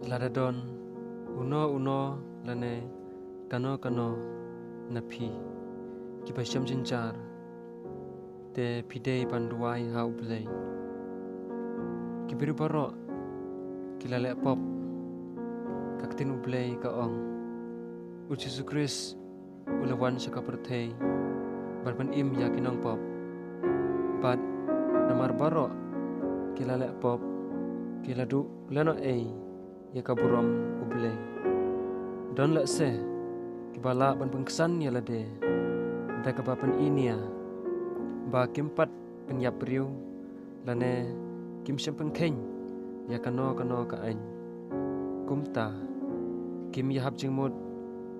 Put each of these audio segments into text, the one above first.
Ladadon uno lane kano napi kibasham jinjar te pidei panduai hau blei kibiru baro kilale pop kaktin ublei ka ong ujisu Kris ulawan sakapertei barban im yakinong pop bat namar baro kilale pop kiladu lano ei yakaburom ublei don la se kibala ban pengkesan yalade dakabapan inia ba kimpat penyap riu lane kim sempeng keng yakano ka ain kumta kim yahap jingmut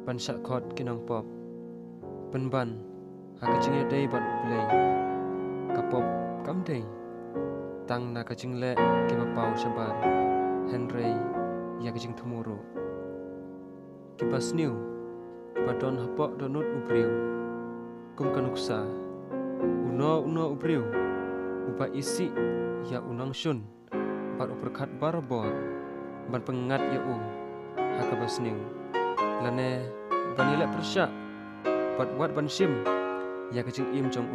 ban sakhot kinong pop penban hakajing dei bat ublei kapop kam dei tang na kajing le kibapau sabar Henry yakajing tumuru kibas new badon hapok donut ubriu kum kanuksa uno ubriu uba isi ya unang syun bat uperkat barabor ban pengat ya hakabas new lane banila persyak bat wat ban sim yakajing im jong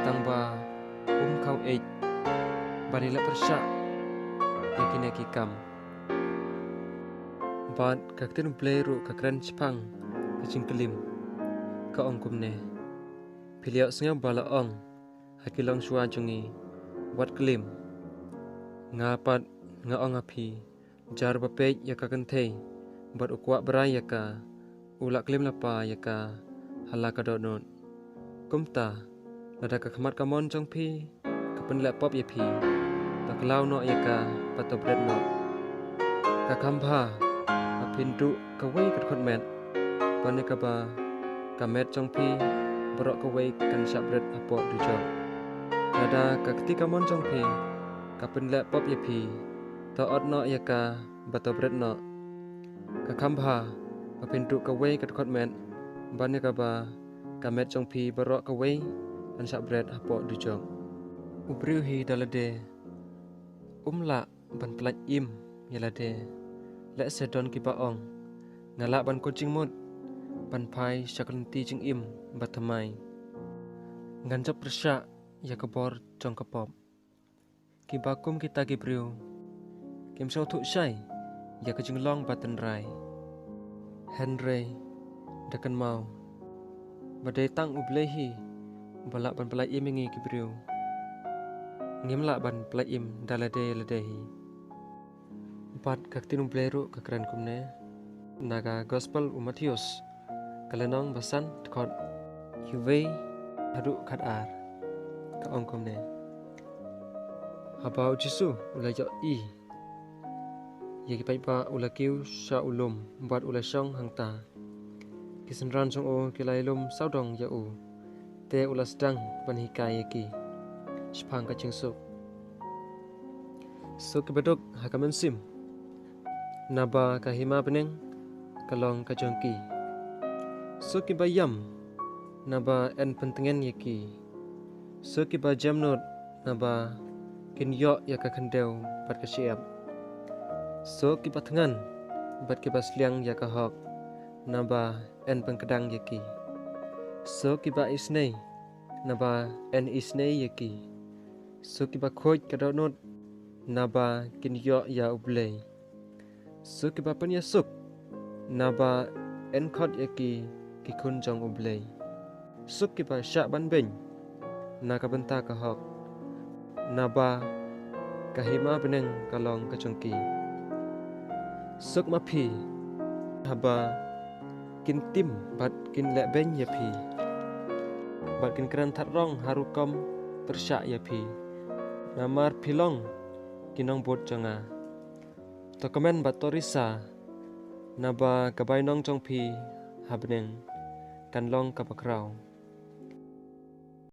tangba kau banila persyak yakine kikam bat kaktin bleru kakren Jepang kajing kelim ka ong kumne piliak senga bala ong hakilong shua jongi wat kelim ngapat nga ong api jar bapej yaka kentei bat ukwa berai yaka ulak kelim lapa yaka halaka donut kumta lada kakmat kamon jong pi kapen lapop yapi taklau no yaka patobret no kakambha pintu kawai kat met panikaba kamet jongpi berok kawai kan sabret apo dujo ada kakti kamon jongpi kapen lapop yapi taot no yaka batobret no kakambha pintu kawai kat met panikaba kamet jongpi berok kawai kan sabret apo dujo ubriuhi dalade umla ban pelat im yalade lek sedon kibaong ngalak ban kucing mut ban pai syaklanti jing im batamai nganjap persyak ya kebor jong kepop kibakum kita kibriu kim sau thuk syai ya kejing long batan rai Henry dakan mau badai tang ublehi balak ban pelai im ingi kibriu ngimlak ban pelai im dalade ladehi bat kaktin bleru kakran kumne naga gospel Matius kalenong basan tkot yuwei hadu kadar ka ong kumne habau jisu ulajo i yaki paipa ulakiu sha ulum bat ulasong hangta kisenran song o kilailum saudong ya te ulasdang banhikai yaki spang kaching suk kibadok hakamen sim naba kahima peneng kalong kajongki kibayam naba en pentengen yaki kiba jamnot naba kinyok yaka kandeu bat kasiap kiba tengan bat kiba sliang yaka hok naba en pengkedang yaki kiba isnei naba en isnei yaki kiba khoj kadonot naba kinyok ya ublei kiba penyasuk naba enkot yaki kikun jong ublei kiba syak ban beng naka benta kahok naba kahima beneng kalong kajongki mapi haba kintim bat kin lek beng yapi bat kin keran tatrong harukom persyak yapi namar pilong kinong bot jonga Tokomen batorisa naba kabainong jongpi habneng kanlong kapakrau